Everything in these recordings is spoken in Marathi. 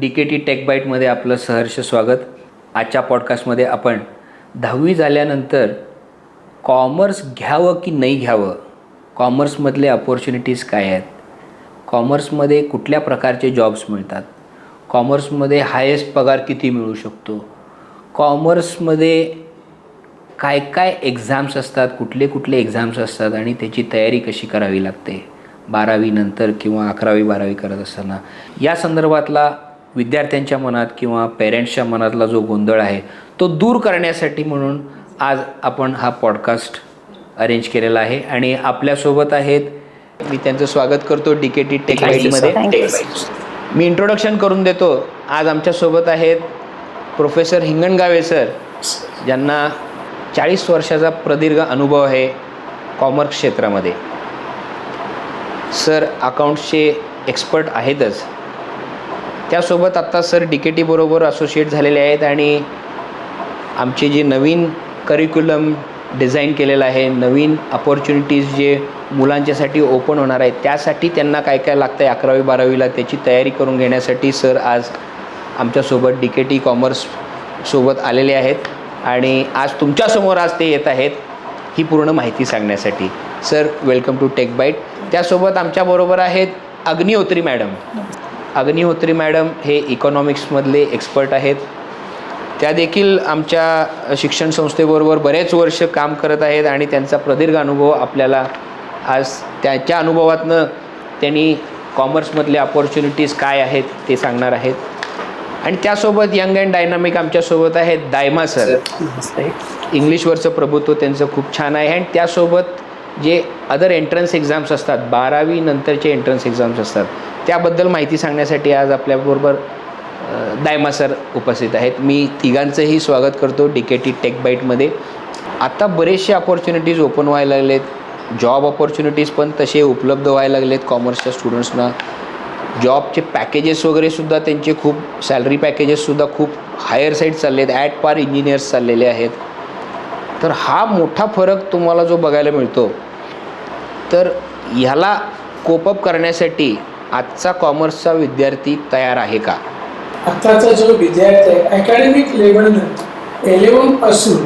DKT टेक बाईटमध्ये आपलं सहर्ष स्वागत. आजच्या पॉडकास्टमध्ये आपण 10वी झाल्यानंतर कॉमर्स घ्यावं की नाही घ्यावं, कॉमर्समधले अपॉर्च्युनिटीज काय आहेत, कॉमर्समध्ये कुठल्या प्रकारचे जॉब्स मिळतात, कॉमर्समध्ये हायेस्ट पगार किती मिळू शकतो, कॉमर्समध्ये काय काय एक्झाम्स असतात, कुठले कुठले एक्झाम्स असतात आणि त्याची तयारी कशी करावी लागते 12वी नंतर किंवा 11वी-12वी करत असताना, या संदर्भातला विद्यार्थ्यांच्या मनात किंवा पेरेंट्सच्या मनातला जो गोंधळ आहे तो दूर करण्यासाठी म्हणून आज आपण हा पॉडकास्ट अरेंज केलेला आहे. आणि आपल्यासोबत आहेत, मी त्यांचं स्वागत करतो DKT टेक बाईटमध्ये. मी इंट्रोडक्शन करून देतो. आज आमच्यासोबत आहेत प्रोफेसर हिंगणगावे सर, ज्यांना 40 वर्षाचा प्रदीर्घ अनुभव आहे कॉमर्स क्षेत्रामध्ये. सर अकाउंट्सचे एक्सपर्ट आहेतच, त्यासोबत आत्ता सर DKT बरोबर असोसिएट झालेले आहेत आणि आमचे जे नवीन करिक्युलम डिझाईन केलेलं आहे, नवीन अपॉर्च्युनिटीज जे मुलांच्यासाठी ओपन होणार आहेत, त्यासाठी त्यांना काय काय लागतं आहे 11वी-12वीला त्याची तयारी करून घेण्यासाठी सर आज आमच्यासोबत DKT कॉमर्ससोबत आलेले आहेत आणि आज तुमच्यासमोर आज ते येत आहेत ही पूर्ण माहिती सांगण्यासाठी. Sir welcome to Tech Byte. त्यासोबत आमच्याबरोबर आहेत अग्निहोत्री मॅडम. अग्निहोत्री मॅडम हे इकॉनॉमिक्समधले एक्सपर्ट आहेत. त्या देखील आमच्या शिक्षण संस्थेबरोबर बरेच वर्ष काम करत आहेत आणि त्यांचा प्रदीर्घ अनुभव आपल्याला आज त्याच्या अनुभवातनं त्यांनी कॉमर्समधले अपॉर्च्युनिटीज काय आहेत ते सांगणार आहेत. आणि त्यासोबत यंग अँड डायनामिक आमच्यासोबत आहेत दायमा सर. इंग्लिशवरचं प्रभुत्व त्यांचं खूप छान आहे. आणि त्यासोबत जे अदर एंट्रन्स एक्झाम्स असतात, 12वी नंतरचे एंट्रन्स एक्झाम्स असतात, त्याबद्दल माहिती सांगण्यासाठी आज आपल्याबरोबर दायमा सर उपस्थित आहेत. मी तिघांचंही स्वागत करतो DKT टेक बाईटमध्ये. आता बरेचसे अपॉर्च्युनिटीज ओपन व्हायला लागलेत, जॉब अपॉर्च्युनिटीज पण तसे उपलब्ध व्हायला लागलेत कॉमर्सच्या स्टुडंट्सना. जॉबचे पॅकेजेस वगैरेसुद्धा त्यांचे खूप, सॅलरी पॅकेजेससुद्धा खूप हायर साईड चालले आहेत, ॲट पार इंजिनियर्स चाललेले आहेत. तर हा मोठा फरक तुम्हाला जो बघायला मिळतो, तर ह्याला कोपअप करण्यासाठी आजचा कॉमर्सचा विद्यार्थी तयार आहे का? आत्ताचा जो विद्यार्थी आहे अकॅडमिक लेवलनंतर 11 पासून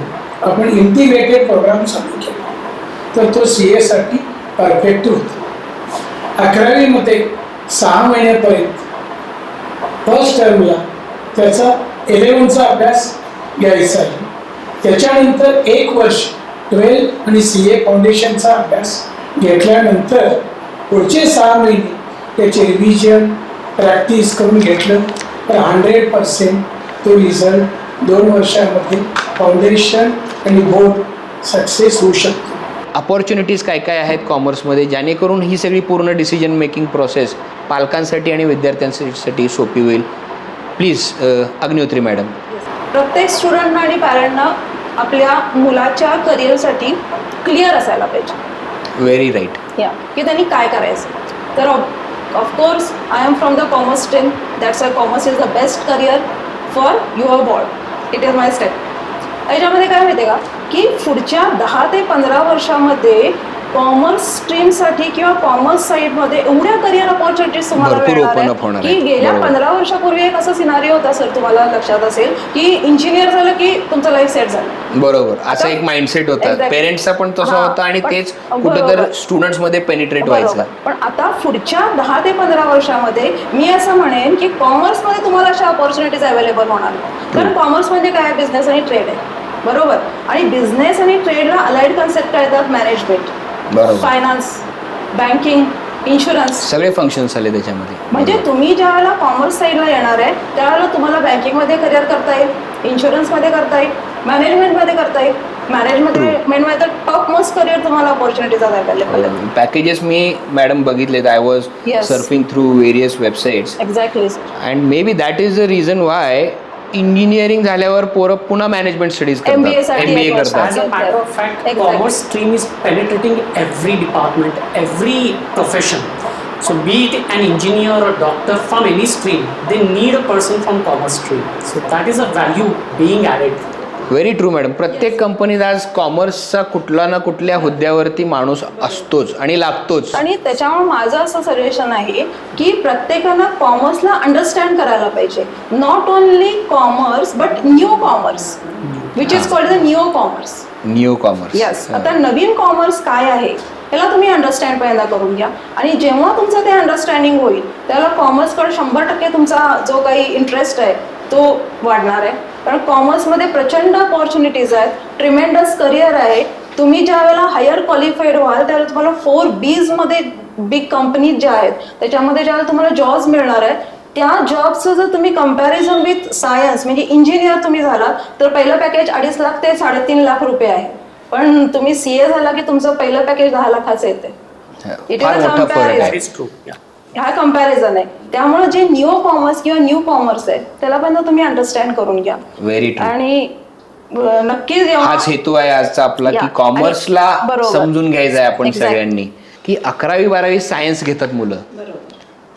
आपण इंटिग्रेटेड प्रोग्राम चालू केला तर तो CA साठी परफेक्ट होतो. 11वीमध्ये 6 महिन्यापर्यंत फर्स्ट टर्मला त्याचा 11चा अभ्यास घ्यायचा आहे. त्याच्यानंतर 1 वर्ष 12 आणि CA फाउंडेशनचा अभ्यास घेतल्यानंतर पुढचे 6 महिने त्याचे रिव्हिजन प्रॅक्टिस करून घेतलं तर 100% तो रिझल्ट 2 वर्षामध्ये फाउंडेशन आणि बोर्ड सक्सेस होऊ शकतो. अपॉर्च्युनिटीज काय काय आहेत कॉमर्समध्ये, जेणेकरून ही सगळी पूर्ण डिसिजन मेकिंग प्रोसेस पालकांसाठी आणि विद्यार्थ्यांसाठी सोपी होईल? Please Agnihotri madam. प्रत्येक स्टुडंटना आणि पॅरेंटना आपल्या मुलाच्या करिअरसाठी क्लिअर असायला पाहिजे. Very right. की त्यांनी काय करायचं. तर of course I am from the commerce stream, that's why commerce is the best career for your board. It is my step. याच्यामध्ये काय माहिती आहे का की पुढच्या 10 ते 15 वर्षामध्ये कॉमर्स स्ट्रीमसाठी किंवा कॉमर्स साईडमध्ये एवढ्या करिअर अपॉर्च्युनिटीज तुम्हाला मिळणार आहेत की गेल्या 15 वर्षापूर्वी एक असा सिनारिओ होता सर, तुम्हाला लक्षात असेल की इंजिनियर झालं की तुमचं लाईफ सेट झालं. बरोबर, असं एक माइंडसेट होता पेरेंट्सचा पण तसा होता आणि तेच कुठेतरी स्टुडंट्समध्ये पेनिट्रेट व्हायचं. पण आता पुढच्या 10 ते 15 वर्षामध्ये मी असं म्हणेन की कॉमर्समध्ये तुम्हाला अशा अपॉर्च्युनिटीज अवेलेबल होणार नाही. कारण कॉमर्समध्ये काय, बिझनेस आणि ट्रेड आहे, बरोबर. आणि बिझनेस आणि ट्रेडला अलाइड कन्सेप्ट काय येतात, मॅनेजमेंट, फायनान्स, बँकिंग, इन्शुरन्स, सगळे फंक्शन्स आले त्याच्यामध्ये. म्हणजे तुम्ही ज्या वेळेला कॉमर्स साईडला येणार आहे त्यावेळेला तुम्हाला बँकिंगमध्ये करिअर करता येईल, इन्शुरन्समध्ये करता येईल, मॅनेजमेंटमध्ये करता येईल. मॅनेजमेंटमध्ये तर टॉप मोस्ट करिअर तुम्हाला अपॉर्च्युनिटीज अवेलेबल आहेत. पॅकेजेस मी मॅडम बघितलेत. I was surfing through various websites. Exactly. And may be that is the reason why engineering झाल्यावर पोरं पुन्हा मॅनेजमेंट स्टडीज करतात, MBA करतात. As a matter of fact, commerce stream is penetrating every department, every profession. So be it an engineer or doctor from any stream, they need a person from commerce stream. So that is a value being added. Very true madam. प्रत्येक कंपनीत आज कॉमर्सचा कुठला ना कुठल्या हुद्द्यावरती माणूस असतोच आणि लागतोच. आणि त्याच्यामुळे माझं असं सजेशन आहे की प्रत्येकानं कॉमर्सला अंडरस्टँड करायला पाहिजे. Not only commerce but new commerce which is called the new commerce. New commerce. Yes. आता नवीन कॉमर्स काय आहे याला तुम्ही अंडरस्टँड पहिल्यांदा करून घ्या, आणि जेव्हा तुमचं ते अंडरस्टँडिंग होईल त्याला कॉमर्सकडे 100% तुमचा जो काही इंटरेस्ट आहे तो वाढणार आहे. कारण कॉमर्समध्ये प्रचंड अपॉर्च्युनिटीज आहेत, ट्रिमेंडस करिअर आहे. तुम्ही ज्या वेळेला हायर क्वालिफाईड व्हाल त्यावेळेला तुम्हाला 4Bs मध्ये बिग कंपनीज ज्या आहेत त्याच्यामध्ये ज्यावेळेला तुम्हाला जॉब्स मिळणार आहेत, त्या जॉबचं जर तुम्ही कम्पॅरिझन विथ सायन्स म्हणजे इंजिनियर तुम्ही झाला तर पहिलं पॅकेज 2.5 लाख ते 3.5 लाख रुपये आहे. पण तुम्ही CA झाला की तुमचं पहिलं पॅकेज 10 लाखाचं येते. इट इज फार अ मोठा फरक कम्पॅरिझन. आहे. That is true. Yeah. हा कम्पॅरिझन आहे. त्यामुळे जे न्यू कॉमर्स किंवा न्यू कॉमर्स आहे त्याला पण तुम्ही अंडरस्टँड करून घ्या. Very true. आणि नक्कीच हाच हेतू आहे आजचा आपला, की या. कॉमर्सला आणि बरोबर. समजून घ्यायचं आहे आपण Exactly. सगळ्यांनी, की 11वी 12वी सायन्स घेतात मुलं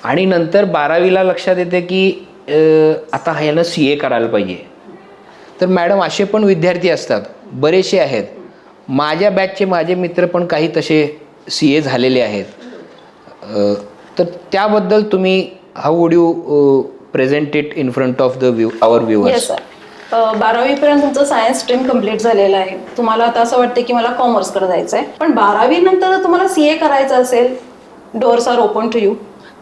आणि नंतर 12वीला लक्षात येते की आता ह्यानं CA करायला पाहिजे. तर मॅडम असे पण विद्यार्थी असतात, बरेचसे आहेत. माझ्या बॅचचे माझे मित्र पण काही तसे CA झालेले आहेत. तर त्याबद्दल तुम्ही how would you present it in front of the our yes viewers? Sir. 12वी पर्यंत तुमचं सायन्स स्ट्रीम कम्प्लीट झालेलं आहे. तुम्हाला आता असं वाटतं की मला कॉमर्सकडे जायचं आहे, पण 12वी नंतर जर तुम्हाला CA करायचं असेल, doors are open to you.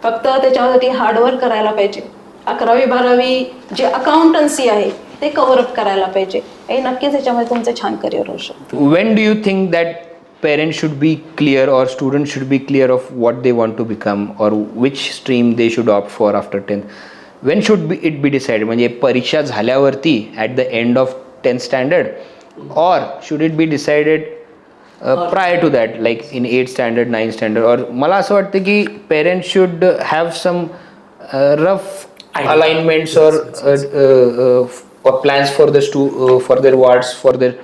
फक्त त्याच्यासाठी हार्डवर्क करायला पाहिजे. 11वी 12वी जे अकाउंटन्सी आहे ते कव्हरअप करायला पाहिजे. हे नक्कीच याच्यामध्ये तुमचं छान करिअर होऊ शकतं. When do you think that parents should be clear or students should be clear of what they want to become or which stream they should opt for after 10th? When should it be decided? म्हणजे परीक्षा झाल्यावरती at the end of 10th standard or should it be decided prior to that like in 8th standard, 9th standard? or मला असं वाटतं की parents should have some rough alignments or plans for for their wards, for their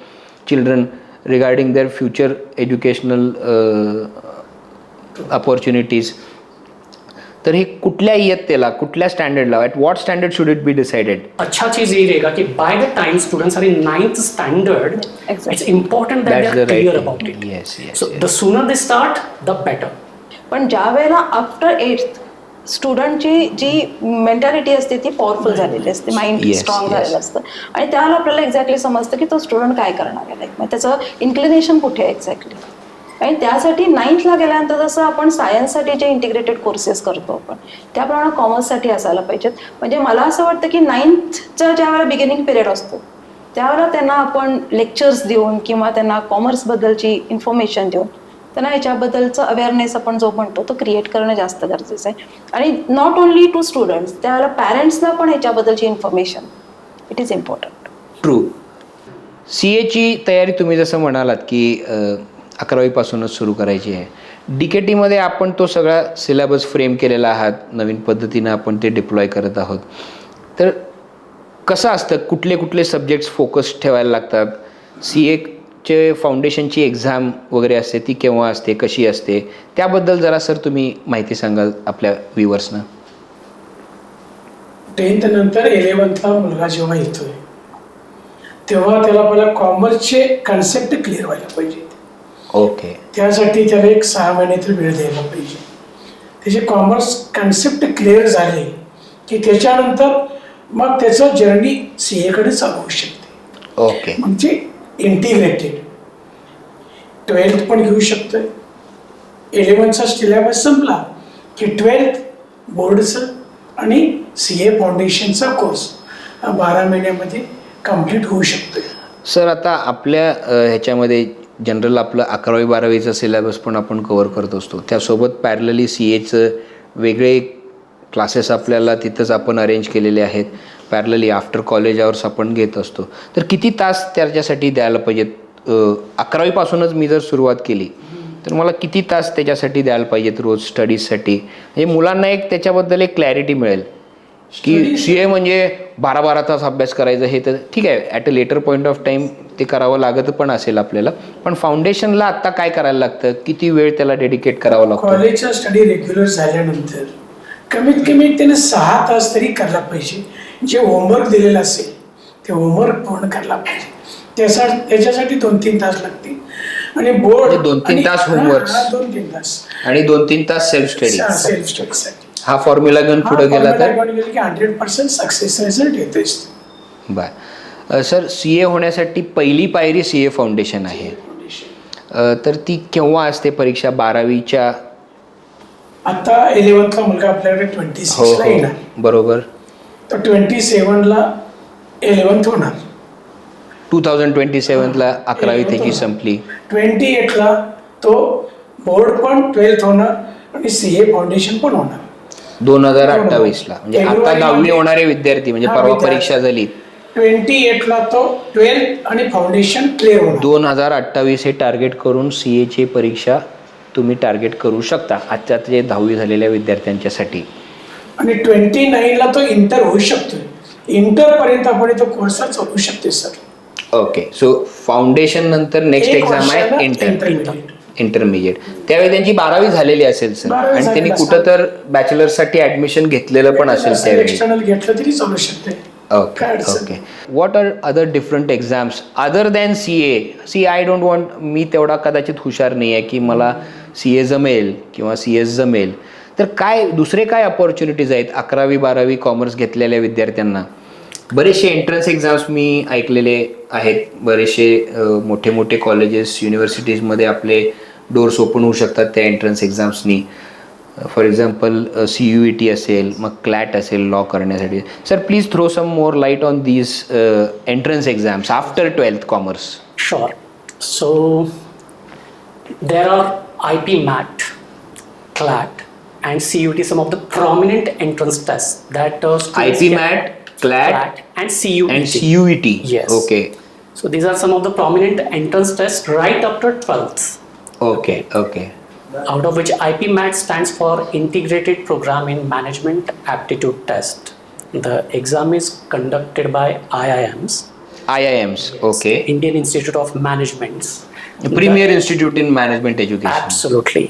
children regarding their future educational opportunities. तर हे कुठल्या इयत्तेला, कुठल्या स्टँडर्डला, at what standard should it be decided? अच्छा चीज ये रहेगा कि by the time students are in 9th standard, it's important that they are clear about it. Yes, yes, so yes. The sooner they start the better. पण ज्या वेळेला आफ्टर 8th स्टुडंटची जी मेंटॅलिटी असते ती पॉवरफुल झालेली असते, माइंड Yes, स्ट्रॉंग yes. झालेलं असतं, आणि त्याला आपल्याला एक्झॅक्टली समजतं की तो स्टुडंट काय करणार आहे लाईफ मध्ये, त्याचं इन्क्लिनेशन कुठे आहे एक्झॅक्टली. आणि त्यासाठी 9thला गेल्यानंतर जसं आपण सायन्ससाठी जे इंटिग्रेटेड कोर्सेस करतो आपण त्याप्रमाणे कॉमर्ससाठी असायला पाहिजेत. म्हणजे मला असं वाटतं की 9thचा ज्या वेळेला बिगिनिंग पिरियड असतो त्यावेळेला त्यांना आपण लेक्चर्स देऊन किंवा त्यांना कॉमर्सबद्दलची इन्फॉर्मेशन देऊन त्यांना याच्याबद्दलचं अवेअरनेस आपण जो म्हणतो तो क्रिएट करणं जास्त गरजेचं आहे. आणि नॉट ओनली टू स्टुडंट्स, त्यावेळेला पॅरेंट्सला पण याच्याबद्दलची information it is important. True. CAची तयारी तुम्ही जसं म्हणालात की 11वीपासूनच सुरू करायची आहे. DKTमध्ये आपण तो सगळा सिलेबस फ्रेम केलेला आहात, नवीन पद्धतीनं आपण ते डिप्लॉय करत आहोत. तर कसं असतं, कुठले कुठले सब्जेक्ट्स फोकस ठेवायला लागतात? CAचे फाउंडेशनची एक्झाम वगैरे असते ती केव्हा असते, कशी असते, त्याबद्दल जरा सर तुम्ही माहिती सांगाल आपल्या व्ह्युअर्सना? 10th नंतर 11thला मुलगा जेव्हा येतोय तेव्हा त्याला पहिला कॉमर्सचे कन्सेप्ट क्लिअर व्हायला पाहिजे. ओके. त्यासाठी त्याला एक 6 महिने तरी वेळ द्यायला पाहिजे. त्याचे कॉमर्स कन्सेप्ट क्लिअर झाले की त्याच्यानंतर मग त्याचं जर्नी CAकडे चालू होऊ शकते. ओके. म्हणजे इंटिग्रेटेड 12th पण घेऊ शकतोय. 11चा सिलेबस संपला की 12th बोर्डचं आणि CA फाउंडेशनचा कोर्स 12 महिन्यामध्ये कम्प्लीट होऊ शकतोय. सर आता आपल्या ह्याच्यामध्ये जनरल आपलं 11वी 12वीचा सिलेबस पण आपण कवर करत असतो, त्यासोबत पॅरलली CAचं वेगळे क्लासेस आपल्याला तिथंच आपण अरेंज केलेले आहेत. पॅरलली आफ्टर कॉलेज आवर्स आपण घेत असतो. तर किती तास त्याच्यासाठी द्यायला पाहिजेत? 11वीपासूनच मी जर सुरुवात केली तर मला किती तास त्याच्यासाठी द्यायला पाहिजेत रोज स्टडीजसाठी? म्हणजे मुलांना एक त्याच्याबद्दल एक क्लॅरिटी मिळेल की CA म्हणजे 12-12 तास अभ्यास करायचं. हे तर ठीक आहे, at a later point of time ते करावं लागत पण असेल आपल्याला, पण फाउंडेशनला आत्ता काय करायला लागतं, किती वेळ त्याला डेडिकेट करावं लागतं? कॉलेजचा स्टडी रेग्युलर झाल्यानंतर कमीत कमी त्याने 6 तास तरी करायला पाहिजे. जे होमवर्क दिलेलं असेल ते होमवर्क पूर्ण करायला पाहिजे. त्याच्यासाठी 2-3 तास लागतील आणि बोर्ड म्हणजे 2-3 तास homeworks. 2-3 तास आणि 2-3 तास सेल्फ स्टडी. सेल्फ स्टडीसाठी हा फॉर्म्युला घेऊन पुढे गेला तर 100% सक्सेस रिझल्ट येतेच. बर. सर, CA होण्यासाठी पहिली पायरी CA फाउंडेशन आहे. तर ती केव्हा असते परीक्षा? 12वीच्या? आता 11th ला मुलगा आपल्याकडे 26 ला येणार, बरोबर. तर 27ला 11th होणार. 2027ला 11वी त्याची संपली. 28ला तो बोर्ड पण 12th होणार आणि CA फाउंडेशन पण होणार 2028ला. म्हणजे आता 10वी होणारे विद्यार्थी, म्हणजे परवा परीक्षा झाली, 28ला तो 12th आणि फाउंडेशन क्लिअर होणार. 2028 हे टार्गेट करून CA ची परीक्षा तुम्ही टार्गेट करू शकता आजच्या जे 10वी झालेल्या विद्यार्थ्यांच्यासाठी. आणि 29ला तो इंटर होऊ शकतो. इंटरपर्यंत आपण तो कोर्स चालू शकते सर. ओके. सो फाउंडेशन नंतर नेक्स्ट एक्झाम आहे इंटरमिजिएट. त्यावेळी त्यांची 12वी झालेली असेल सर, 12वी आणि त्यांनी झालेली कुठं तर बॅचलरसाठी ऍडमिशन घेतलेलं पण असेल त्यावेळी. एक्सटर्नल घेतलं तरी चालू शकते. Okay okay. What are other different exams other than CA? I don't want, मी तेवढा कदाचित हुशार नाही आहे की मला CA जमेल किंवा CS जमेल. तर काय दुसरे काय अपॉर्च्युनिटीज आहेत 11वी 12वी कॉमर्स घेतलेल्या विद्यार्थ्यांना? बरेचसे एंट्रन्स एक्झाम्स मी ऐकलेले आहेत. बरेचसे मोठे मोठे कॉलेजेस युनिव्हर्सिटीजमध्ये आपले डोर्स ओपन होऊ शकतात त्या एंट्रन्स एक्झाम्सनी. फॉर एक्झाम्पल CUET असेल, मग CLAT असेल लॉ करण्यासाठी. Sir, please throw some more light on these entrance exams after 12th commerce. Sure. So there are IP-MAT, CLAT, and CUET, some of the prominent entrance tests that students IP-MAT, CLAT, and CUET. and CUET. Yes. Okay. So these are some of the prominent entrance tests right after 12th. Okay. Okay. Out of which IP-MAT stands for Integrated Program in Management Aptitude Test. The exam is conducted by IIMs. IIMs. Okay. Indian Institute of Managements. The premier institute in management education. Absolutely.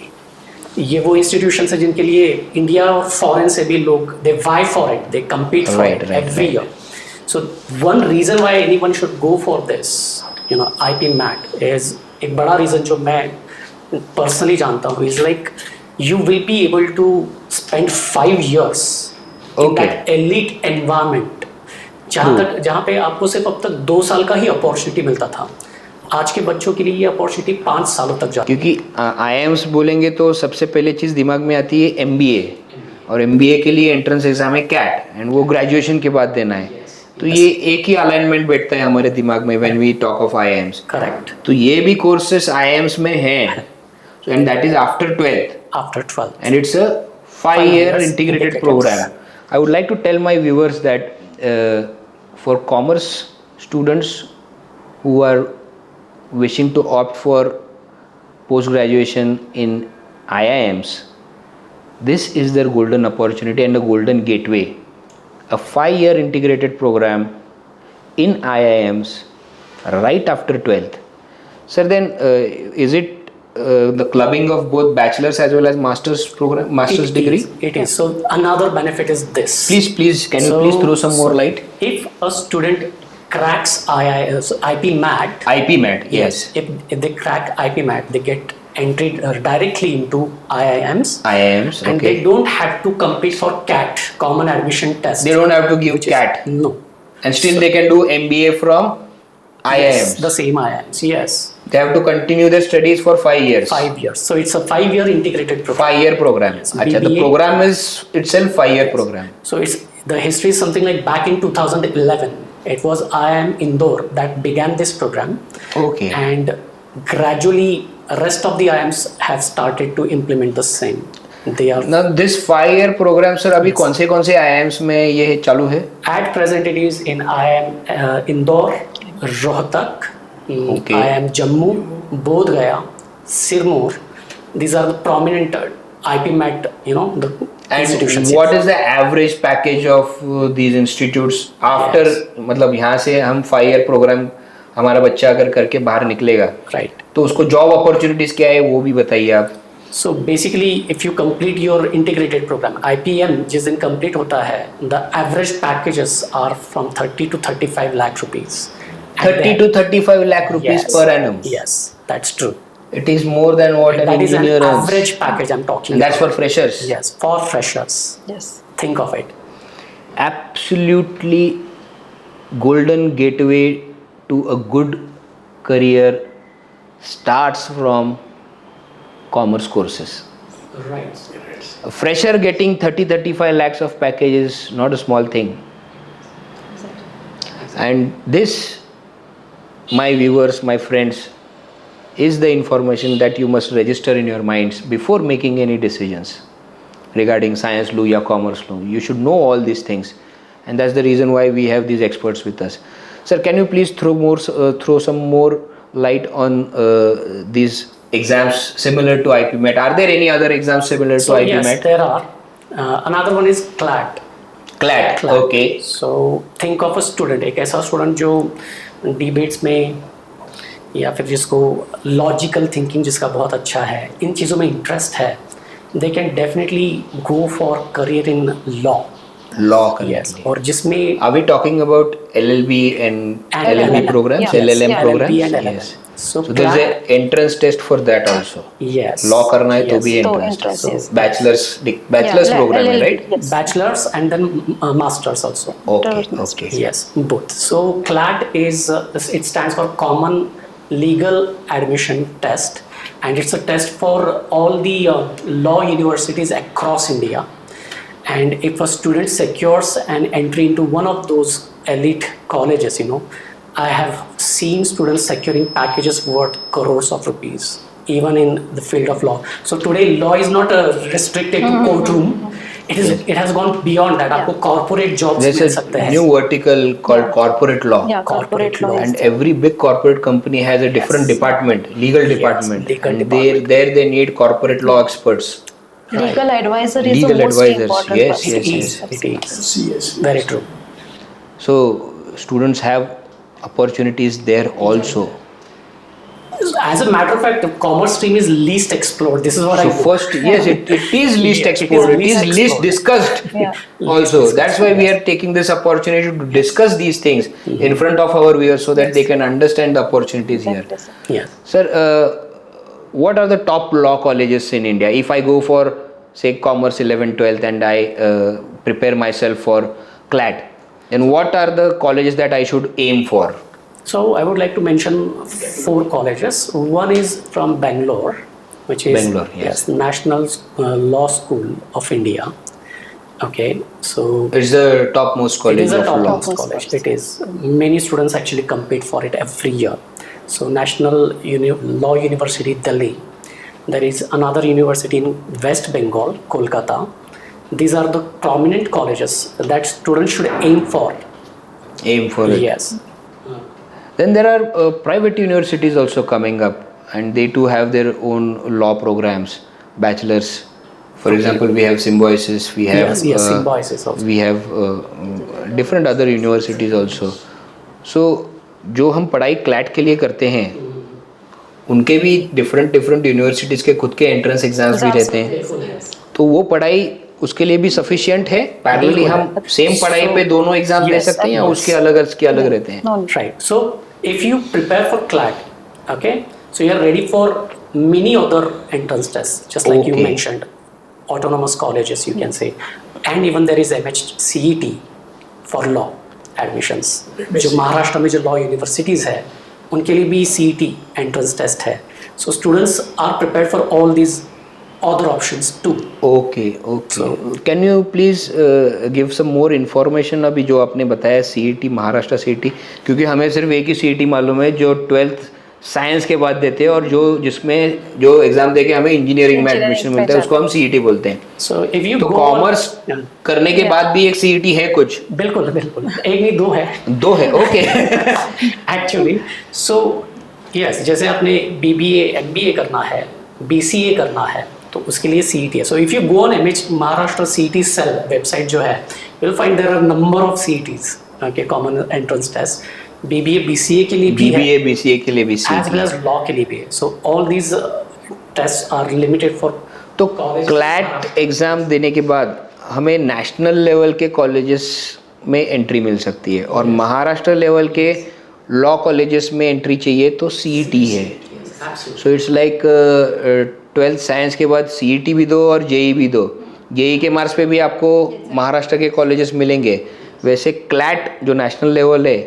ये वो institutions है जिनके लिए इंडिया और फॉरेन से भी लोग they vie for it, they compete for Right, it right, every right. year. So one reason why anyone should go for this, IP-MAT is एक बड़ा reason जो मैं personally जानता हूँ is like you will be able to spend 5 years in Okay. that elite environment. जहाँ पे आपको सिर्फ अब तक 2 साल का ही अपॉर्चुनिटी मिलता था, आज के बच्चों के लिए ये अपॉर्चुनिटी 5 सालों तक जाती है. क्योंकि IIMs बोलेंगे तो सबसे पहले चीज़ दिमाग में आती है MBA, और MBA के लिए एंट्रेंस एग्जाम है CAT, एंड वो ग्रेजुएशन के बाद देना है. तो ये एक ही अलाइनमेंट बैठता है हमारे दिमाग में when we talk of IIMs. Correct. तो ये भी कोर्सेस IIMs में हैं, and that is after 12th. After 12th. And it's a 5-year years integrated integrated. program. I would like to tell my viewers that for commerce students who are wishing to opt for post graduation in IIMs, this is their golden opportunity and a golden gateway. A 5-year integrated program in IIMs right after 12th. Sir, then is it the clubbing of both bachelor's as well as master's program, master's degree? It is. So another benefit is this. Please, can you please throw some more light? If a student cracks IP-MAT, IP-MAT, yes. If they crack IP-MAT, they get entry directly into IIMs. IIMs, And okay. they don't have to compete for CAT, Common Admission Test. They don't have to give which is- CAT. No. And still they can do MBA from IIMs. Yes, the same IIMs, yes. They have to continue their studies for 5 years. 5 years. So it's a 5-year integrated program. 5-year program. Achha, the BBA. program is itself 5-year program. So the history is something like back in 2011. It was IIM Indore that began this program. Okay. And gradually rest of the IIMs have started to implement the same. They are Now this 5-year program, sir, अभी कौन से IIMs में ये चालू है? at present it is in IIM Indore, Rohtak, Okay. IIM Jammu, Bodh Gaya, Sirmoor. These are the prominent IP-MAT, the And institutions. what is the average package of these institutes after, मतलब यहाँ से हम 5-year program हमारा बच्चा अगर करके बाहर निकलेगा, Right. तो उसको जॉब अपॉर्चुनिटीज क्या है वो भी बताइए आप. So basically, if you complete your integrated program, IPM जिस दिन complete होता है, the average packages are from 30 to 35 lakh rupees. 30 to 35 lakh rupees Yes. per annum. Yes, that's true. It is more than what an That is an engineer earns. average package I'm talking And that's for about. freshers. Yes, for freshers. Yes. Think of it. Absolutely golden gateway to a good career starts from commerce courses. Right. A fresher getting 30-35 lakhs of package is not a small thing. And this, my viewers, my friends, is the information that you must register in your minds before making any decisions regarding science law or commerce law. You should know all these things, and that's the reason why we have these experts with us. Sir, can you please throw some more light on these exams similar to IPMET? Are there any other exams similar So to yes, IPMET? there are. Another one is CLAT. CLAT. CLAT. Okay. So think of a student, एक ऐसा स्टूडेंट जो डिबेट्स में या फिर जिसको लॉजिकल थिंकिंग जिसका बहुत अच्छा है, इन चीज़ों में इंटरेस्ट है, they can definitely go for career in law. Law. Yes. currently. और जिसमें Are we talking about LLB and And LLB LLM. programs? Yeah. LLM Yeah. programs? LLB and LLM. Yes. So So there's CLAT, an entrance test for that also. yes. Law करना है तो Yes. भी तो entrance entrance, test. yes. Bachelor's Yeah, program है, LLB, right? yes. Bachelor's and then masters also. Okay. Entrance. Okay. Yes, both. So CLAT is it stands for Common Legal Admission Test, and it's a test for all the law universities across India. And if a student secures an entry into one of those elite colleges, I have seen students securing packages worth crores of rupees, even in the field of law. So today, law is not restricted to courtroom. It has gone beyond that. आपको corporate jobs There's मिल सकते a हैं. new vertical called corporate law. Yeah, corporate law. And every big corporate company has a different department, legal department. legal and department. there they need corporate law experts. Legal advisor is Legal the most advisors, important yes, person. yes, It is. CS. Very true. So students have opportunities there also. As a matter of fact, the commerce stream is least explored. This is what So I first, yes, it is least Yeah, it is explored. It least is least explored. discussed. Yeah. Also, that's why we are taking this opportunity to discuss these things in front of our viewers so that they can understand the opportunities here. Yeah. Sir, what are the top law colleges in India? If I go for, say, Commerce 11th, 12th and I prepare myself for CLAT, then what are the colleges that I should aim for? So I would like to mention 4 colleges. One is from Bangalore, which is Bangalore, yes. National Law School of India. Okay, so It's the topmost it college is a of law. topmost college. It is. Many students actually compete for it every year. So National Law University, Delhi. There is another university in West Bengal, Kolkata. These are the prominent colleges that students should aim for. Aim for it. Yes. Then there are private universities also coming up, and they too have their own law programs, bachelors. For example, we have Symbiosis, we have Yes, Symbiosis also. we have different other universities also. So जो हम पढ़ाई क्लैट के लिए करते हैं, उनके भी डिफरेंट यूनिवर्सिटीज के खुद के एंट्रेंस एग्जाम्स भी रहते हैं. तो वो पढ़ाई उसके लिए भी सफिशिएंट है. पैरेलली हम सेम पढ़ाई पे दोनों एग्जाम दे Yes, सकते हैं या yes. उसके अलग रहते हैं. No. Right. So if you prepare for CLAT, okay, so you are ready for many other entrance tests, just like you Okay. mentioned, autonomous colleges, you can say, and even there is MHCET for law admissions. जो महाराष्ट्र में जो law universities है, उनके लिए भी CET entrance test है. So students are prepared for all these other options too. Okay. Can you please give some more information. अभी जो आपने बताया CET, महाराष्ट्र CET, क्योंकि हमें सिर्फ एक ही CET मालूम है जो 12th साइंस के बाद देते हैं और जिसमें जो एग्जाम देके हमें इंजीनियरिंग में एडमिशन मिलता है उसको हम CET बोलते हैं. So if you तो go कॉमर्स Yeah. करने के बाद भी एक CET है कुछ? बिल्कुल बिल्कुल, एक नहीं दो है. 2 है. ओके. एक्चुअली सो यस, जैसे आपने BBA MBA करना है, BCA करना है, तो उसके लिए CET है. So if you go on Maharashtra CET cell website जो है, you will find there are number of CETs, okay, common entrance test. BBA BCA के लिए भी है, BBA BCA के लिए भी as well CET. As law के लिए भी है. So all these test are limited for. तो क्लैट एग्जाम देने के बाद हमें नेशनल लेवल के कॉलेजेस में एंट्री मिल सकती है और महाराष्ट्र लेवल के लॉ कॉलेजेस में एंट्री चाहिए तो CET है. So it's like 12th science के बाद CET भी दो और JEE भी दो. JEE के मार्क्स पे भी आपको महाराष्ट्र के कॉलेजेस मिलेंगे. वैसे क्लैट जो नेशनल लेवल है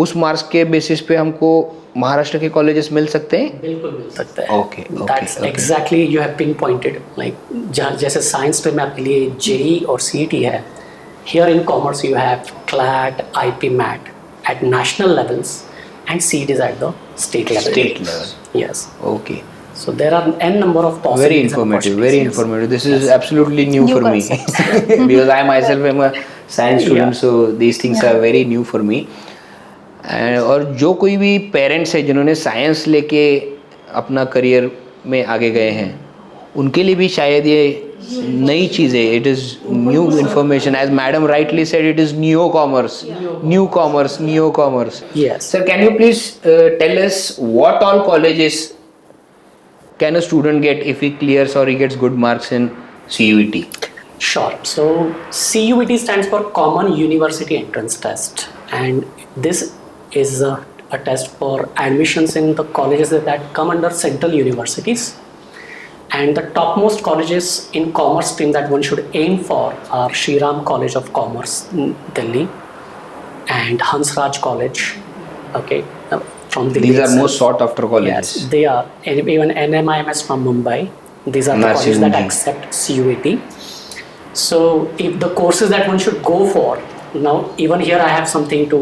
उस मार्क्स के बेसिस पे हमको महाराष्ट्र के कॉलेजेस मिल सकते हैं. बिल्कुल मिल सकता है. Okay that's exactly you have pin pointed. Like जैसे साइंस पे में आपके लिए JEE और CET है, here in commerce you have CLAT, IP MAT at national levels and CET is at the state level. State level. Yes. Okay. So there are n number of Very possibilities. and informative. opportunities. Very Yes. informative. This is absolutely new New for me because I myself am a science student, Yeah. so these things are very new for me. और जो कोई भी पेरेंट्स है जिन्होंने साइंस लेके अपना करियर में आगे गए हैं उनके लिए भी शायद ये नई चीज़ है. It is new information. As madam rightly said, it is new commerce. Yes. Sir, can you please tell us what all colleges can a student get if he clears or he gets good marks in CUET? Sure. So CUET stands for Common University Entrance Test, and this is a test for admissions in the colleges that come under central universities. And the topmost colleges in commerce stream that one should aim for are Shri Ram College of Commerce, Delhi, and Hansraj College. Okay, from Delhi. These are itself. most sought after colleges. Yes, they are. And even NMIMS from Mumbai. These are the Nursing colleges that Mumbai. accept CUET. So if the courses that one should go for, now even here I have something to,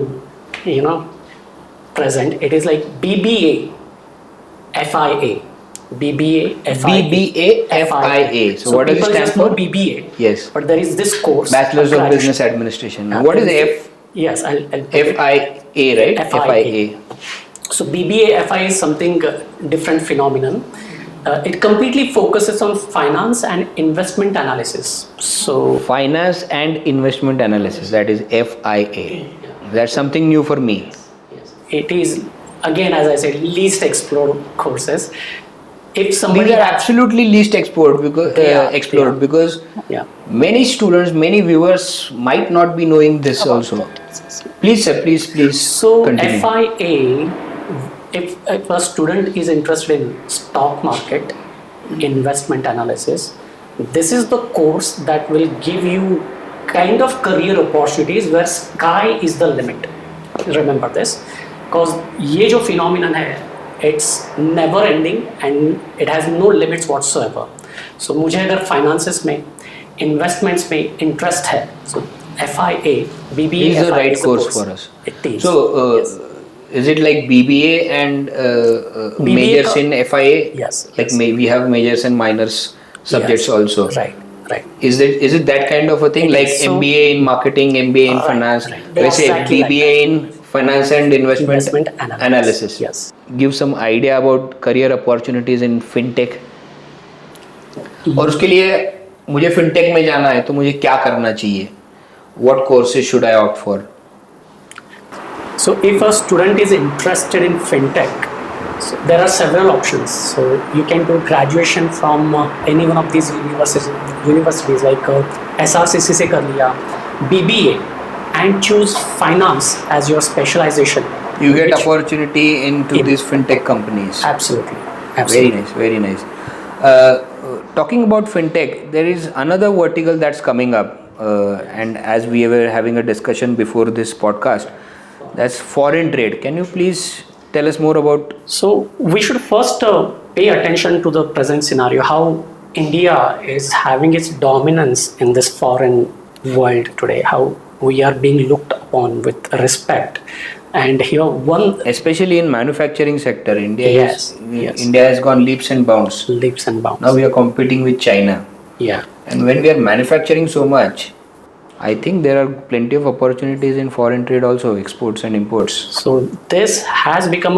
present. It is like BBA, FIA. BBA, FIA. BBA, FIA. So what does it people stand just know for? BBA. Yes. But there is this course. Bachelor's of graduation. Business Administration. Yeah, What is there F? Yes, I'll FIA, right? FIA. So BBA FI is something different phenomenon. It completely focuses on finance and investment analysis. So Finance and Investment Analysis. That is FIA. That's something new for me. it is, again, as I said, least explored courses. If somebody These are has- absolutely least explored Yeah. because yeah. many students, many viewers might not be knowing this also. Please, sir, please So continue. FIA, if a student is interested in stock market, investment analysis, this is the course that will give you kind of career opportunities where sky is the limit. Remember this, because ये जो phenomenon है, it's never ending and it has no limits whatsoever. So मुझे अगर finances में, investments में interest है, so FIA, BBA, Is the FIA right is the course for us. It is. So, Yes. is it like BBA and BBA majors ka- in FIA? Yes, Like yes. we have majors and minors subjects Yes. also. Right. Is it that kind of a thing? It Like is. So- MBA in marketing, MBA in Right, finance? right. वैसे Exactly like BBA in finance and investment analysis. Yes. Give some idea about career opportunities in fintech. और उसके लिए मुझे fintech में जाना है तो मुझे क्या करना चाहिए? What courses should I opt for? So if a student is interested in fintech, so there are several options. So you can do graduation from any one of these universities like SRCC से कर लिया, BBA, and choose finance as your specialization. You get Which- opportunity into In- these fintech companies. Absolutely. Very Absolutely. nice, very nice. Talking about fintech, there is another vertical that's coming up, and as we were having a discussion before this podcast, that's foreign trade. Can you please tell us more about? So we should first pay attention to the present scenario, how India is having its dominance in this foreign world today, how we are being looked upon with respect. And here one Especially in manufacturing sector, Yes, yes. India has gone leaps and bounds. leaps and bounds. Now we are competing with China, Yeah. and when we are manufacturing so much, I think there are plenty of opportunities in foreign trade also, exports and imports. So this has become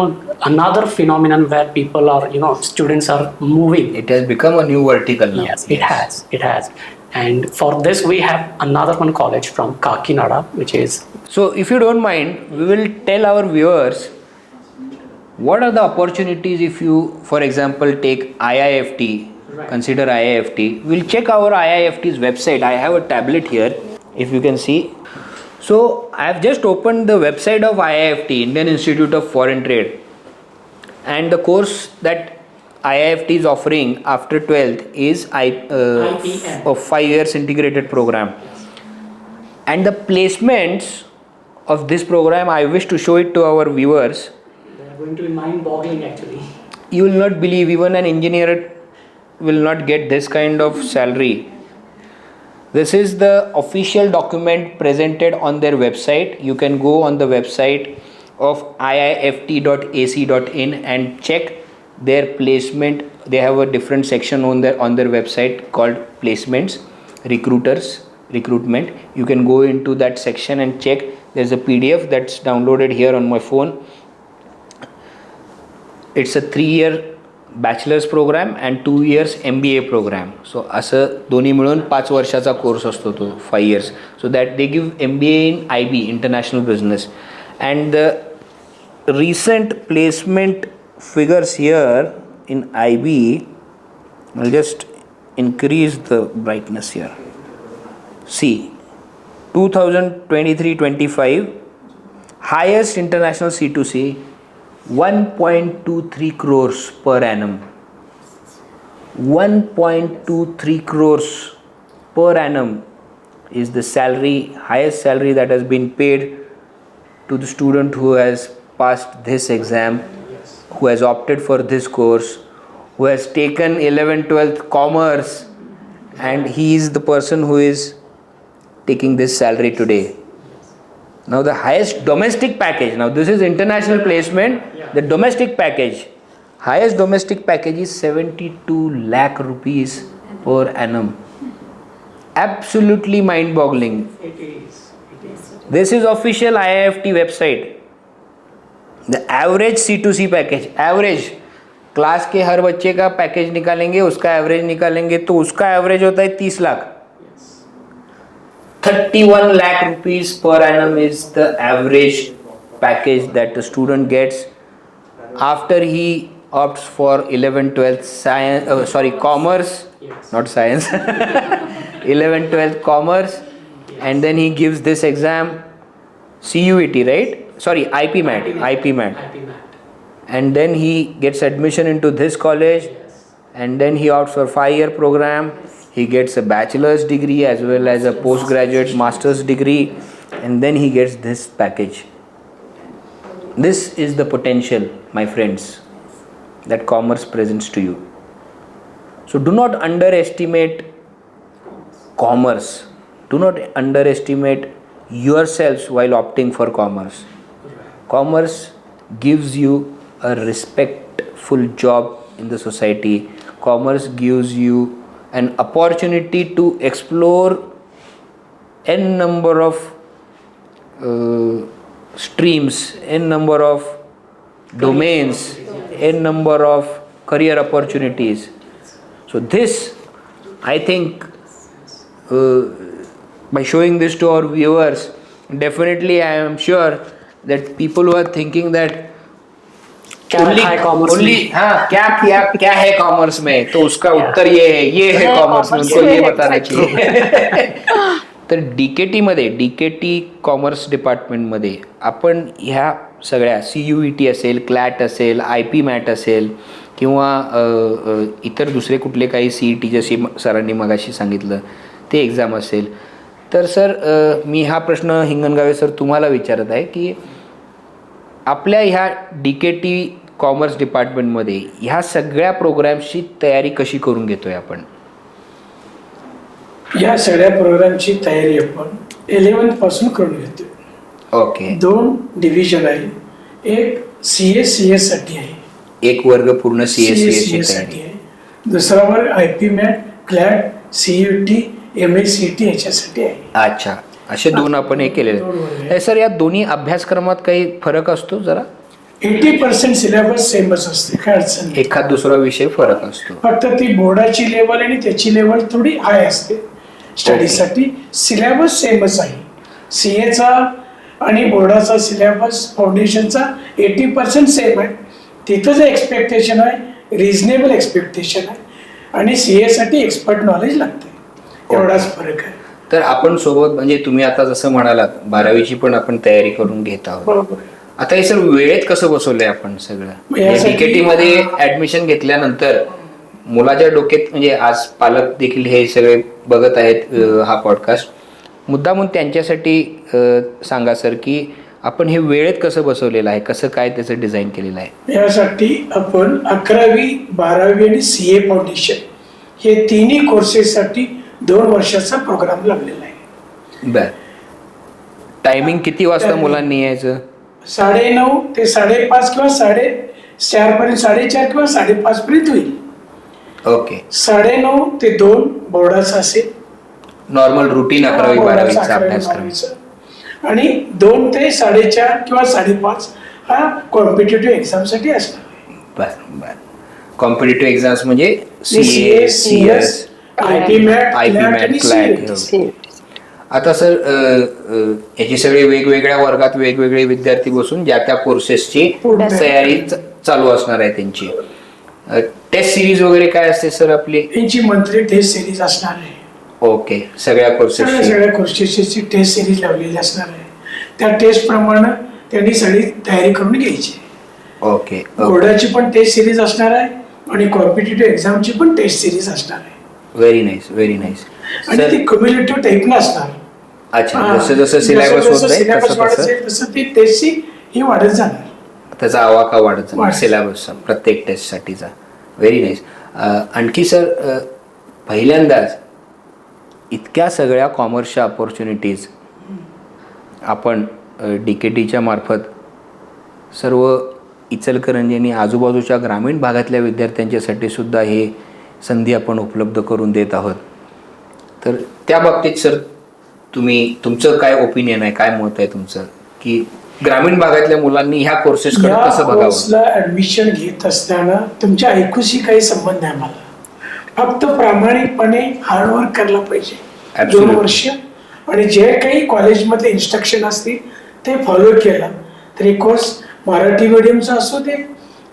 another phenomenon where people are, students are moving. It has become a new vertical now. Yes, it has. It has. And for this, we have another one college from Kakinada, which is So, if you don't mind, we will tell our viewers what are the opportunities if you, for example, take IIFT, Right. consider IIFT. We'll check our IIFT's website. I have a tablet here, if you can see. So I have just opened the website of IIFT, Indian Institute of Foreign Trade, and the course that IIFT is offering after 12th is IPM. a 5 years integrated program. And the placements of this program, I wish to show it to our viewers. They're going to be mind-boggling actually. You will not believe, even an engineer will not get this kind of salary. This is the official document presented on their website. You can go on the website of iift.ac.in and check their placement. They have a different section on their website called placements, recruitment. You can go into that section and check. There's a PDF that's downloaded here on my phone. It's a 3-year bachelor's program and 2 years MBA program. So असं दोन्ही मिळून 5 वर्षाचा कोर्स असतो तो 5 years. So that they give MBA in IB, International Business. And the recent placement figures here in IB, I'll just increase the brightness here. See, 2023-25 highest international C2C 1.23 crores per annum. 1.23 crores per annum is the salary, highest salary that has been paid to the student who has passed this exam, who has opted for this course, who has taken 11th 12th commerce, and he is the person who is taking this salary today. Now the highest domestic package, now this is international placement, the domestic package, highest domestic package is 72 lakh rupees per annum. Absolutely mind-boggling. It is. This is official IIFT website. The average C2C package, average class के हर बच्चे का पैकेज निकालेंगे, उसका एवरेज निकालेंगे तो उसका एवरेज होता है 30 lakh. 31 lakh rupees per annum is the average package that the student gets after he opts for 11th 12th science, commerce, not science, 11th 12th commerce, and then he gives this exam, CUET, right? Sorry, IPMAT, and then he gets admission into this college, and then he opts for 5-year program. He gets a bachelor's degree as well as a postgraduate master's degree, and then he gets this package. This is the potential, my friends, that commerce presents to you. So do not underestimate commerce. Do not underestimate yourselves while opting for commerce. Commerce gives you a respectful job in the society. Commerce gives you an opportunity to explore n number of streams, n number of domains, n number of career opportunities. So this, I think, by showing this to our viewers, definitely I am sure that people who are thinking that क्या है कॉमर्स में, तो उसका उत्तर ये है कॉमर्स में, उनको ये बताना चाहिए. तर डीकेटी कॉमर्स डिपार्टमेंटमध्ये आपण ह्या सगळ्या CUET असेल, क्लॅट असेल, IPMAT असेल किंवा इतर दुसरे कुठले काही CET जसे सरांनी मगाशी सांगितलं ते एक्झाम असेल. तर सर, मी हा प्रश्न हिंगणगावे सर तुम्हाला विचारत आहे की आपल्या ह्या डीकेटी कॉमर्स डिपार्टमेंटमध्ये ह्या सगळ्या प्रोग्राम्सची तयारी कशी करून घेतोय आपण? या सगळ्या प्रोग्रामची तयारी आपण 11th पासून करून घेतोय. ओके. 2 डिव्हिजन आहे. एक CS साठी आहे, एक वर्ग पूर्ण CS साठी आहे. दुसरा वर्ग IPMAT, क्लॅट, CUET, MACET याच्यासाठी आहे. अच्छा, असे 2 आपण हे केलेले. सर, या दोन्ही अभ्यासक्रमात काही फरक असतो? जरा 80% सिलेबस सेमच असते, काय अडचण नाही. एखाद दुसरा विषय फरक असतो, फक्त ती बोर्डाची लेवल आणि त्याची लेवल थोडी हाय असते. स्टडीसाठी सिलेबस सेमच आहे. CAचा आणि बोर्डाचा सिलेबस फाउंडेशनचा 80% सेम आहे. तिथं जे एक्सपेक्टेशन आहे रिझनेबल एक्सपेक्टेशन आहे, आणि CA साठी एक्सपर्ट नॉलेज लागते, एवढाच फरक आहे. तर आपण सोबत म्हणजे तुम्ही आता जसं म्हणालात 12वीची पण आपण तयारी करून घेत आहोत. बरोबर आहे. आता हे सर वेळेत कसं बसवलंय आपण सगळं यासाठी- डीकेटी मध्ये ऍडमिशन घेतल्यानंतर मुलाच्या डोक्यात म्हणजे आज पालक देखील हे सगळे बघत आहेत हा पॉडकास्ट, मुद्दामून त्यांच्यासाठी सांगा सर की आपण हे वेळेत कसं बसवलेलं आहे, कसं काय त्याचं डिझाईन केलेलं आहे. यासाठी आपण 11वी 12वी आणि CA फाउंडेशन हे तिन्ही कोर्सेससाठी 2 वर्षाचा प्रोग्राम लावलेला आहे. बर, टायमिंग किती वाजता मुलांनी यायचं? 9:30 ते 5:30 किंवा 4:30 पर्यंत, 4:30 किंवा 5:30 पर्यंत होईल. ओके. 9:30 ते 2 बोर्डाचा असेल, नॉर्मल रुटीन 11वी बोर्डाचा 12वीचा 11वी अभ्यासक्रम. 12वीचा. आणि 2 ते 4:30 किंवा 5:30 हा कॉम्पिटेटिव्ह एक्झामसाठी असणार. बर बर. कॉम्पिटेटिव्ह एक्झाम्स म्हणजे CA, CS, IP MAT, IP CLAT MAT, आणि CLAT. CET. आता सर याचे सगळे वेगवेगळ्या वर्गात वेगवेगळे विद्यार्थी बसून ज्या त्या कोर्सेसची तयारी चालू असणार आहे त्यांची. टेस्ट सिरीज वगैरे काय असते सर आपली? यांची मंथली टेस्ट सिरीज असणार आहे. ओके, सगळ्या कोर्सेसची. सगळ्या कोर्सेसची टेस्ट सिरीज लावलेली असणार आहे. त्या टेस्ट प्रमाणे त्यांनी सगळी तयारी करून घ्यायची. ओके. बोर्डाची पण टेस्ट सिरीज असणार आहे आणि कॉम्पिटेटिव्ह एक्झामची पण टेस्ट सिरीज असणार आहे. Very nice, very nice. आणि ती क्युम्युलेटिव्ह टाईपनं असणार. अच्छा, जसं जसं सिलेबस होत आहे सिलेबस तसं वाढत तसं जाईल तसं ती टेस्टची ही वाढत जाणार. त्याचा आवाका वाढत जाणार वाढत. सिलेबसचा प्रत्येक टेस्टसाठीचा. Very nice. आणखी सर पहिल्यांदाच इतक्या सगळ्या कॉमर्सच्या ऑपॉर्च्युनिटीज आपण DKTच्या मार्फत सर्व इचलकरंजी आणि आजूबाजूच्या ग्रामीण भागातल्या विद्यार्थ्यांच्यासाठी सुद्धा हे संधी आपण उपलब्ध करून देत आहोत. तर त्या बाबतीत सर तुमचं काय ओपिनियन आहे, काय मत आहे तुमचं की ग्रामीण भागातल्या मुलांनी ह्या कोर्सेसकडे या कसं बघावं? कोर्सला ऍडमिशन घेत असताना तुमच्या ऐकूशी काही संबंध आहे मला. फक्त प्रामाणिकपणे हार्डवर्क करायला पाहिजे. Absolutely. 2 वर्ष आणि जे काही कॉलेजमधले इन्स्ट्रक्शन असतील ते फॉलो केलं तरी कोर्स मराठी मिडियमचा असू दे,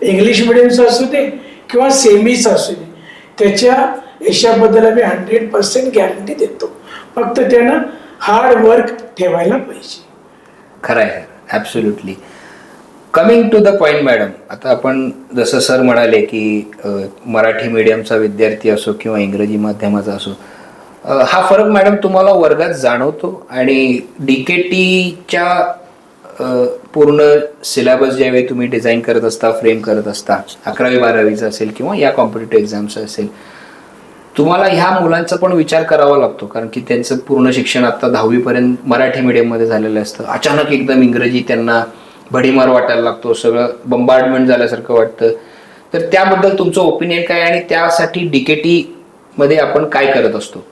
इंग्लिश मिडियमचा असू दे किंवा सेमीचा असू दे, त्याच्या यशाबद्दल आम्ही 100% गॅरंटी देतो. फक्त त्यानं हार्ड वर्क ठेवायला पाहिजे. खरं आहे, absolutely. Coming to the point madam, आता आपण जसं सर म्हणाले की मराठी मीडियमचा विद्यार्थी असो किंवा इंग्रजी माध्यमाचा असो, हा फरक मॅडम तुम्हाला वर्गात जाणवतो? आणि DKTच्या पूर्ण सिलेबस ज्यावेळी तुम्ही डिझाईन करत असता, फ्रेम करत असता, 11वी 12वीचा असेल किंवा या कॉम्पिटेटिव्ह एक्झामचं असेल, तुम्हाला ह्या मुलांचा पण विचार करावा लागतो कारण की त्यांचं पूर्ण शिक्षण आता 10वीपर्यंत मराठी मीडियममध्ये झालेलं असतं. अचानक एकदम इंग्रजी त्यांना भडीमार वाटायला लागतो, सगळं बंबार्डमेंट झाल्यासारखं वाटतं. तर त्याबद्दल तुमचं ओपिनियन काय आणि त्यासाठी DKT मध्ये आपण काय करत असतो?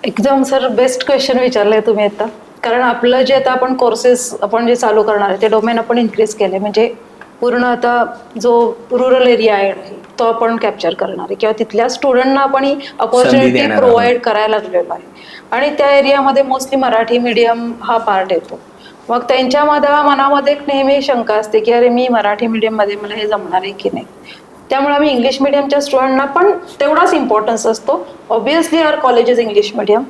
एकदम सर बेस्ट क्वेश्चन विचारलंय तुम्ही आता. कारण आपलं जे आता आपण कोर्सेस आपण जे चालू करणार आहे ते डोमेन आपण इन्क्रीज केले. म्हणजे पूर्ण आता जो रुरल एरिया आहे तो आपण कॅप्चर करणार आहे किंवा तिथल्या स्टुडंटना आपण ही अपॉर्च्युनिटी प्रोव्हाइड करायला लागलेलो आहे. आणि त्या एरियामध्ये मोस्टली मराठी मीडियम हा पार्ट येतो. मग त्यांच्यामध्ये मनामध्ये एक नेहमी शंका असते की अरे मी मराठी मीडियममध्ये मला हे जमणार आहे की नाही. त्यामुळे आम्ही इंग्लिश मिडियमच्या स्टुडंटना पण तेवढाच इम्पॉर्टन्स असतो. Obviously our college is English medium,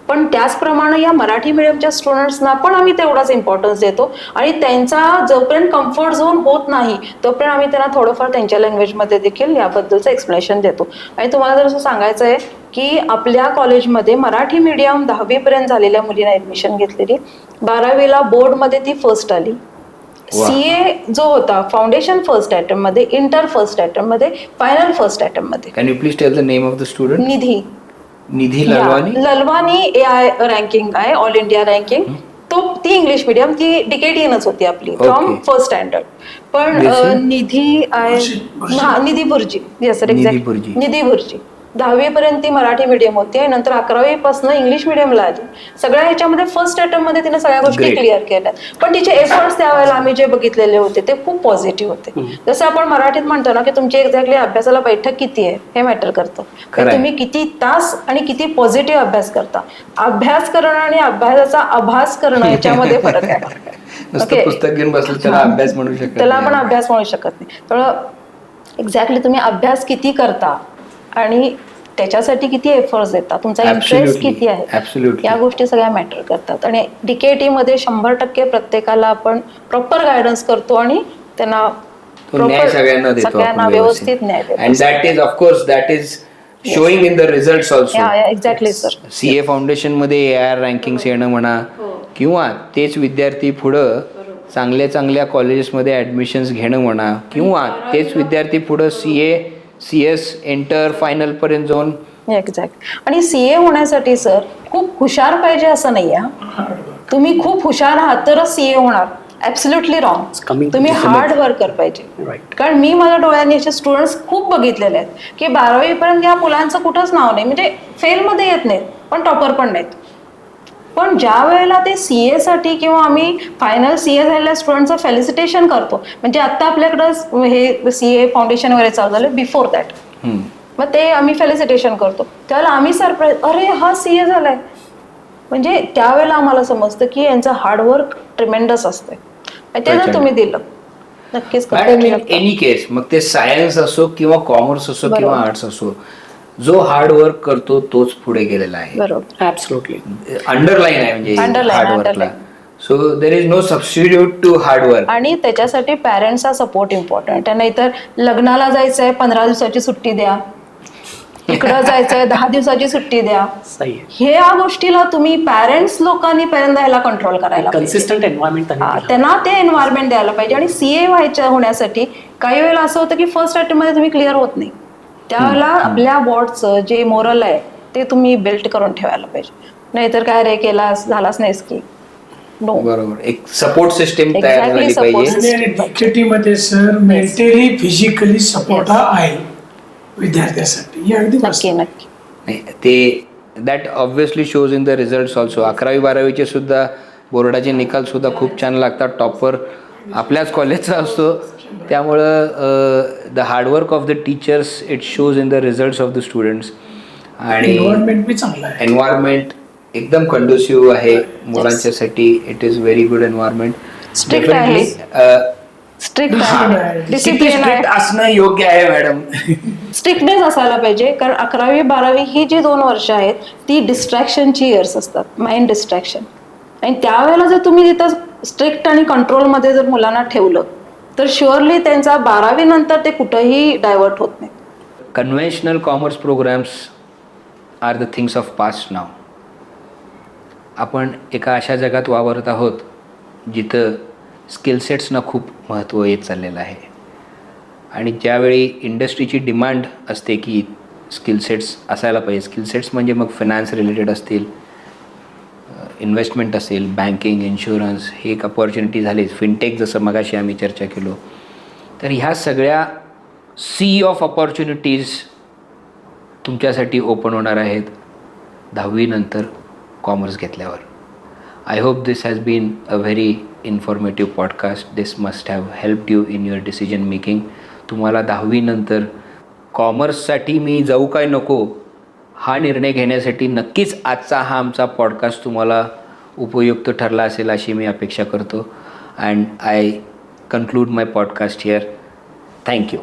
पण त्याचप्रमाणे या मराठी मिडियमच्या स्टुडंट्सना पण आम्ही तेवढाच इम्पॉर्टन्स देतो. आणि त्यांचा जोपर्यंत कम्फर्ट झोन होत नाही तोपर्यंत आम्ही त्यांना थोडंफार त्यांच्या लँग्वेजमध्ये देखील याबद्दलचं एक्सप्लेनेशन देतो. आणि तुम्हाला जर असं सांगायचं आहे की आपल्या कॉलेजमध्ये मराठी मीडियम 10वीपर्यंत झालेल्या मुलींना ॲडमिशन घेतलेली, 12वीला बोर्डमध्ये ती फर्स्ट आली. CA जो होता फाउंडेशन फर्स्ट अटेम्प्ट मध्ये, इंटर फर्स्ट अटेम्प्ट मध्ये, फायनल फर्स्ट अटेम्प्ट मध्ये. Can you please tell the name of the student? Nidhi Lalwani. Lalwani AI ranking आहे, ऑल इंडिया रँकिंग. ती इंग्लिश मिडियम, ती DKTनच होती आपली फ्रॉम फर्स्ट स्टँडर्ड. पण निधी आहे, निधी बुर्जी, येस सर, एक्झॅक्ट निधी बुर्जी. 10वीपर्यंत ती मराठी मीडियम होती आणि नंतर 11वीपासून इंग्लिश मिडियमला आली. सगळ्या ह्याच्यामध्ये फर्स्ट अटेम्प्ट मध्ये तिने सगळ्या गोष्टी क्लिअर केल्या. पण तिचे एफर्ट्स त्यावेळेला आम्ही जे बघितलेले होते ते खूप पॉझिटिव्ह होते. जसं आपण मराठीत म्हणतो ना की तुमची एक्झॅक्टली अभ्यासाला बैठक किती आहे हे मॅटर करतं. तुम्ही किती तास आणि किती पॉझिटिव्ह अभ्यास करता. अभ्यास करणं आणि अभ्यासाचा आभास करणं याच्यामध्ये फरक आहे. पुस्तक घेऊन बसलं त्याला अभ्यास म्हणू शकत, त्याला आपण अभ्यास म्हणू शकत नाही. त्यामुळं एक्झॅक्टली तुम्ही अभ्यास किती करता आणि त्याच्यासाठी किती एफर्ट्स देतात, तुमचा इंटरेस्ट Absolutely. किती आहे, Absolutely. या गोष्टी सगळ्या मॅटर करतात. आणि DKT मध्ये 100% प्रत्येकाला आपण प्रॉपर गायडन्स करतो आणि त्यांना तो न्याय सगळ्यांना देतो सगळ्यांना आपण व्यवस्थित न्याय देतो. And that is of course that is showing in the result also. Exactly sir. CA foundation मध्ये AR रँकिंग्स येणं म्हणा, किंवा तेच विद्यार्थी पुढं चांगल्या कॉलेजेसमध्ये ॲडमिशन्स घेणं म्हणा, किंवा तेच विद्यार्थी पुढं CA CS एंटर फायनल पर्यंत जाऊन. एक्झॅक्ट. आणि CA होण्यासाठी सर खूप हुशार पाहिजे असं नाही आहे. तुम्ही खूप हुशार आहात तरच CA होणार, ॲब्सोल्युटली रॉंग. तुम्ही हार्ड वर्कर पाहिजे. Right. कारण मी माझ्या डोळ्यांनी असे स्टुडंट्स खूप बघितलेले आहेत की 12वी पर्यंत या मुलांचं कुठंच नाव नाही, म्हणजे फेलमध्ये येत नाहीत पण टॉपर पण नाहीत. पण ज्या वेळेला ते CA साठी किंवा आम्ही फायनल CA झालेल्या स्टुडंटचं फेलिसिटेशन करतो, म्हणजे आता आपल्याकडं हे CA फाउंडेशन वगैरे चालू झालं, बिफोर दॅट मग ते आम्ही फेलिसिटेशन करतो, त्यावेळेला आम्ही सरप्राईज, अरे हा CA झालाय. म्हणजे त्यावेळेला आम्हाला समजतं की यांचं हार्डवर्क ट्रिमेंडस असतंय. ते जर तुम्ही दिलं नक्कीच मॅडम, इन एनी केस, मग ते सायन्स असो किंवा कॉमर्स असो किंवा आर्ट्स असो, जो हार्ड वर्क करतो तोच पुढे गेलेला आहे. बरोबर. Absolutely. अंडरलाईन आहे म्हणजे Underline, हार्ड वर्कला. underline. So there is no substitute to hard work. आणि त्याच्यासाठी पॅरेंट्सचा सपोर्ट इम्पॉर्टंट आहे. नाहीतर लग्नाला जायचंय 15 दिवसाची सुट्टी द्या, इकडं जायचंय 10 दिवसाची सुट्टी द्या. सही है. ह्या गोष्टीला तुम्ही पॅरेंट्स लोकांनी पहिल्यांदा ह्याला कंट्रोल करायला पाहिजे. Consistent environment त्यांना ते एन्व्हायरमेंट द्यायला पाहिजे. आणि CA व्हायच्या होण्यासाठी काही वेळेला असं होतं की फर्स्ट अटेम्प्ट मध्ये तुम्ही क्लिअर होत नाही, त्यावेळेला आपल्या बोर्डचं जे मोरल आहे ते तुम्ही बिल्ड करून ठेवायला पाहिजे. नाहीतर काय रे केलास झालाच नाहीस की नो. बरोबर, एक सपोर्ट सिस्टीम तयार Exactly, झाली support पाहिजे. आणि DKT मध्ये सर मेंटली फिजिकली सपोर्ट हा आहे विद्यार्थ्यासाठी, हे अगदी नक्की नक्की. नाही, ते that obviously shows in the result also. 11वी-12वीचे सुद्धा बोर्डाचे निकाल सुद्धा खूप छान लागतात. टॉपर आपल्याच कॉलेजचा असतो, त्यामुळं the hard work of the teachers it shows in the results of the students. आणि एन्व्हायरमेंट बी चांगला आहे. एन्व्हायरमेंट एकदम कंडुसिव्ह आहे मुलांच्यासाठी. It is very good environment. Strict आहे. स्ट्रिक्ट आहे, डिसिप्लिन आहे. असणं योग्य आहे मॅडम. स्ट्रिक्टनेस असायला पाहिजे. कारण 11वी-12वी ही जी 2 वर्ष आहेत ती डिस्ट्रॅक्शनची इयर्स असतात, माइंड डिस्ट्रॅक्शन. आणि त्यावेळेला जर तुम्ही तिथं स्ट्रिक्ट आणि कंट्रोलमध्ये जर मुलांना ठेवलं तर शुअरली त्यांचा 12वी नंतर ते कुठंही डायव्हर्ट होत नाही. Conventional commerce programmes are the things of past now. आपण एका अशा जगात वावरत आहोत जिथं स्किलसेट्सना खूप महत्त्व येत चाललेलं आहे. आणि ज्यावेळी इंडस्ट्रीची डिमांड असते की स्किलसेट्स असायला पाहिजे, स्किलसेट्स म्हणजे मग फिनान्स रिलेटेड असतील, इन्व्हेस्टमेंट असेल, बँकिंग, इन्शुरन्स, हे एक अपॉर्च्युनिटी झाली. फिनटेक जसं मगाशी आम्ही चर्चा केलो, तर ह्या सगळ्या सी ऑफ अपॉर्च्युनिटीज तुमच्यासाठी ओपन होणार आहेत 10वी नंतर कॉमर्स घेतल्यावर. I hope this has been a very informative podcast. This must have helped you in your decision making. तुम्हाला 10वी नंतर कॉमर्ससाठी मी जाऊ काय नको हा निर्णय घेण्यासाठी नक्कीच आजचा हा आमचा पॉडकास्ट तुम्हाला उपयुक्त ठरला असेल अशी मी अपेक्षा करतो. And I conclude my podcast here. Thank you.